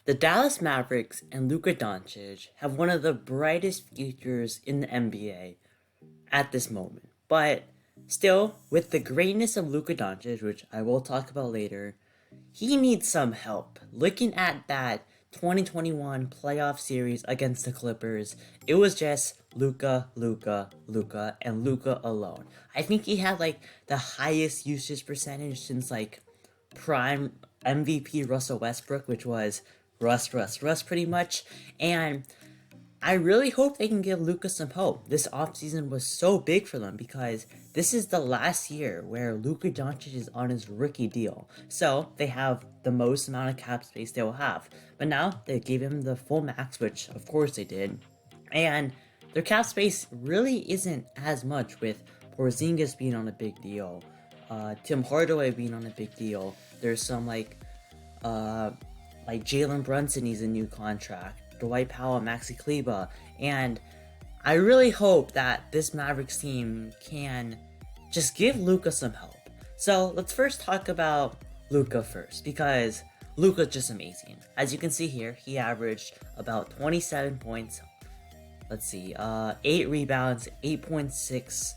The Dallas Mavericks and Luka Doncic have one of the brightest futures in the NBA at this moment. But still, with the greatness of Luka Doncic, which I will talk about later, he needs some help. Looking at that 2021 playoff series against the Clippers, it was just Luka, Luka, Luka, and Luka alone. I think he had like the highest usage percentage since like prime MVP Russell Westbrook, which was Rust pretty much. And I really hope they can give Luka some hope. This offseason was so big for them because this is the last year where Luka Doncic is on his rookie deal. So they have the most amount of cap space they will have. But now they gave him the full max, which of course they did. And their cap space really isn't as much with Porzingis being on a big deal, Tim Hardaway being on a big deal. There's some uh, like Jalen Brunson needs a new contract, Dwight Powell, Maxi Kleba, and I really hope that this Mavericks team can just give Luka some help. So let's first talk about Luka first, because Luka's just amazing. As you can see here, he averaged about 27 points. Let's see, 8 rebounds, 8.6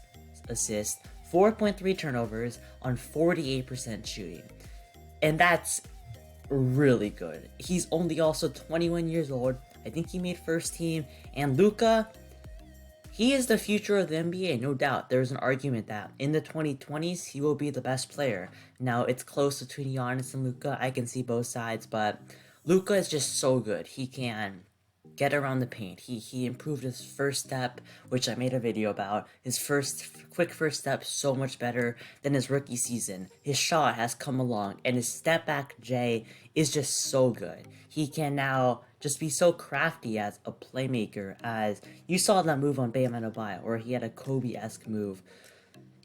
assists, 4.3 turnovers on 48% shooting. And that's really good. He's only also 21 years old. I think he made first team. And Luka, he is the future of the NBA, no doubt. There's an argument that in the 2020s, he will be the best player. Now, it's close between Giannis and Luka. I can see both sides, but Luka is just so good. He can get around the paint. He improved his first step, which I made a video about. His quick first step so much better than his rookie season. His shot has come along, and his step back J is just so good. He can now just be so crafty as a playmaker, as you saw that move on Bam Adebayo, where he had a Kobe-esque move,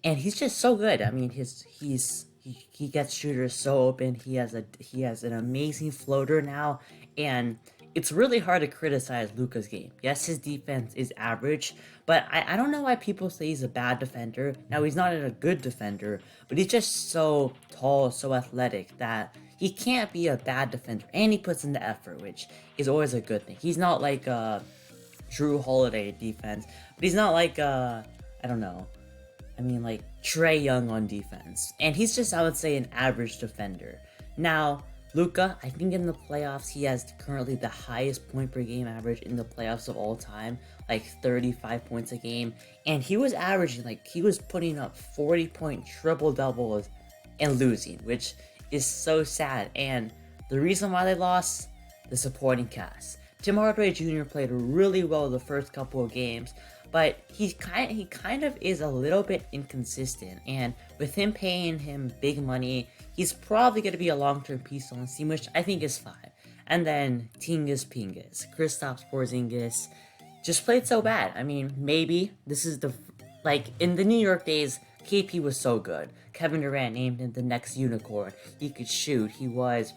and he's just so good. I mean, he gets shooters so open. He has an amazing floater now, and it's really hard to criticize Luka's game. Yes, his defense is average, but I don't know why people say he's a bad defender. Now, he's not a good defender, but he's just so tall, so athletic that he can't be a bad defender. And he puts in the effort, which is always a good thing. He's not like Drew Holiday defense, but he's not like, I don't know. I mean, like Trae Young on defense. And he's just, I would say, an average defender. Now, Luka, I think in the playoffs, he has currently the highest point per game average in the playoffs of all time, like 35 points a game. And he was averaging, like, he was putting up 40-point triple doubles and losing, which is so sad. And the reason why they lost, the supporting cast. Tim Hardaway Jr. played really well the first couple of games, but he kind of is a little bit inconsistent. And with him paying him big money, he's probably going to be a long-term piece on the team, which I think is fine. And then Tingus Pingus, Kristaps Porzingis, just played so bad. I mean, maybe this is like in the New York days, KP was so good. Kevin Durant named him the next unicorn. He could shoot. He was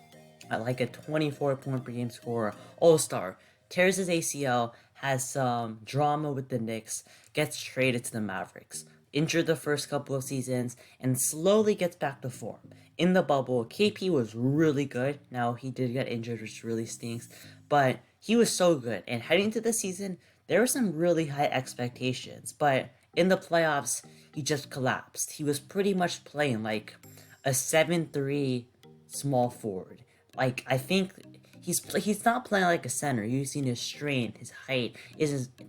like a 24-point per game scorer, all-star. Tears his ACL, has some drama with the Knicks, gets traded to the Mavericks. Injured the first couple of seasons, and slowly gets back to form. In the bubble, KP was really good. Now, he did get injured, which really stinks, but he was so good. And heading into the season, there were some really high expectations, but in the playoffs, he just collapsed. He was pretty much playing like a 7'3" small forward. Like, I think he's not playing like a center, using his strength, his height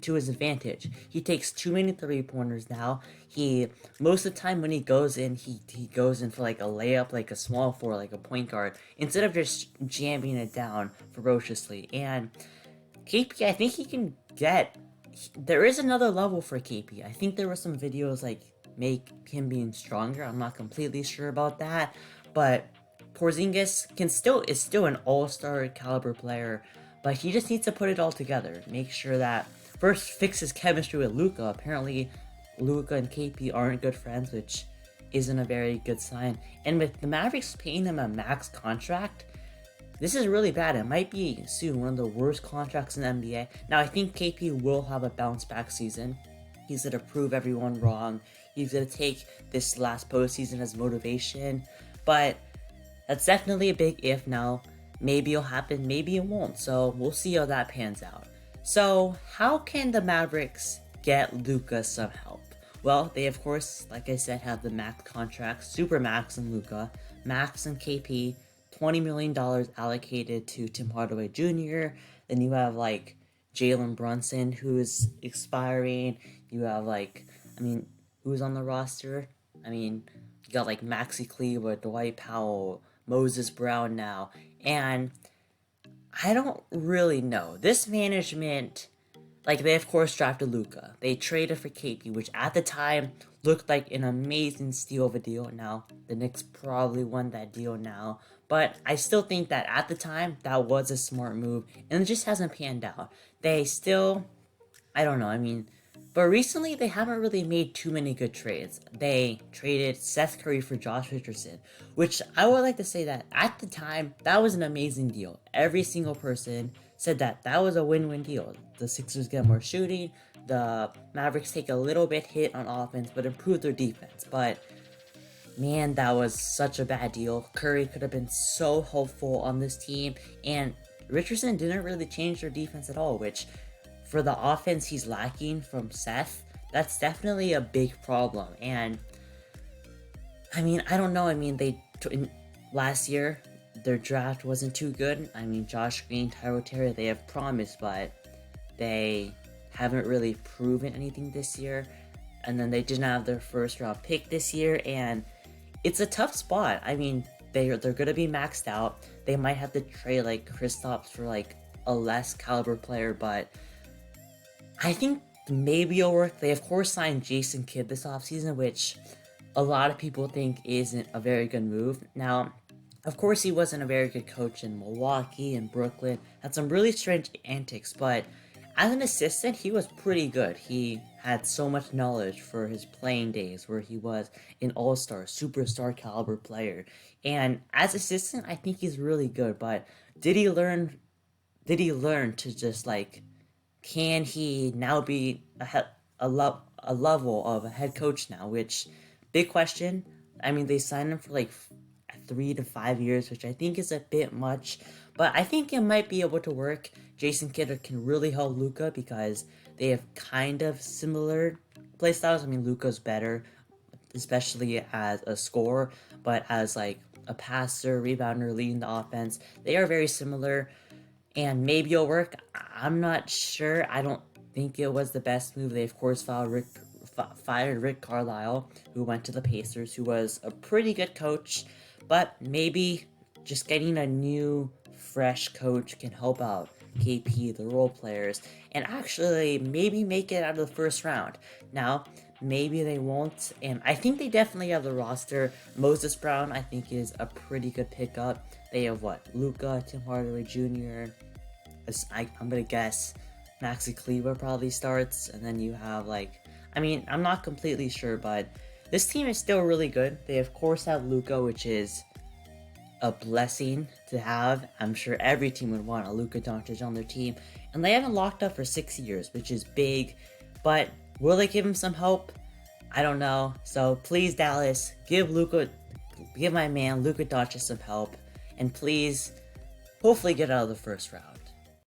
to his advantage. He takes too many 3-pointers now. He most of the time when he goes in, he goes in for like a layup, like a small forward, like a point guard, instead of just jamming it down ferociously. And KP, I think he can get. There is another level for KP. I think there were some videos like make him being stronger. I'm not completely sure about that, but Porzingis is still an all-star caliber player, but he just needs to put it all together. Make sure that first fix his chemistry with Luka. Apparently, Luka and KP aren't good friends, which isn't a very good sign. And with the Mavericks paying him a max contract, this is really bad. It might be soon one of the worst contracts in the NBA. Now, I think KP will have a bounce back season. He's going to prove everyone wrong. He's going to take this last postseason as motivation. But that's definitely a big if now. maybe it'll happen, maybe it won't. So we'll see how that pans out. So how can the Mavericks get Luka some help? Well, they of course, like I said, have the max contracts, Super Max and Luka, Max and KP, $20 million allocated to Tim Hardaway Jr. Then you have like Jalen Brunson, who is expiring. You have who's on the roster? You got like Maxi Kleber, Dwight Powell, Moses Brown now, and I don't really know. This management, they of course drafted Luka. They traded for KP, which at the time looked like an amazing steal of a deal. Now, the Knicks probably won that deal now, but I still think that at the time, that was a smart move, and it just hasn't panned out. They still, I don't know, but recently they haven't really made too many good trades. They traded Seth Curry for Josh Richardson, which I would like to say that at the time, that was an amazing deal. Every single person said that that was a win-win deal. The Sixers get more shooting, the Mavericks take a little bit hit on offense, but improve their defense. But man, that was such a bad deal. Curry could have been so helpful on this team, and Richardson didn't really change their defense at all, which for the offense he's lacking from Seth, that's definitely a big problem. And I don't know. Last year their draft wasn't too good. Josh Green, Tyro Terry, they have promise, but they haven't really proven anything this year. And then they didn't have their first round pick this year, and it's a tough spot. They're gonna be maxed out. They might have to trade like Kristaps for like a less caliber player, but I think maybe it'll work. They of course signed Jason Kidd this offseason, which a lot of people think isn't a very good move. Now, of course, he wasn't a very good coach in Milwaukee and Brooklyn, had some really strange antics, but as an assistant, he was pretty good. He had so much knowledge for his playing days, where he was an all-star, superstar caliber player. And as assistant, I think he's really good, but did he learn to just can he now be a level of a head coach now? Which, big question. They signed him for 3 to 5 years, which I think is a bit much, but I think it might be able to work. Jason Kidd can really help Luka because they have kind of similar play styles. Luka's better, especially as a scorer, but as a passer, rebounder, leading the offense, they are very similar. And maybe it'll work. I'm not sure. I don't think it was the best move. They, of course, fired Rick Carlisle, who went to the Pacers, who was a pretty good coach. But maybe just getting a new, fresh coach can help out KP, the role players, and actually maybe make it out of the first round. Now, maybe they won't, and I think they definitely have the roster. Moses Brown, I think, is a pretty good pickup. They have Luka, Tim Hardaway Jr., I'm gonna guess Maxi Kleber probably starts, and then you have I'm not completely sure, but this team is still really good. They of course have Luka, which is a blessing to have. I'm sure every team would want a Luka Doncic on their team, and they haven't locked up for 6 years, which is big. But will they give him some help? I don't know. So please, Dallas, give my man Luka Doncic some help, and please, hopefully get out of the first round.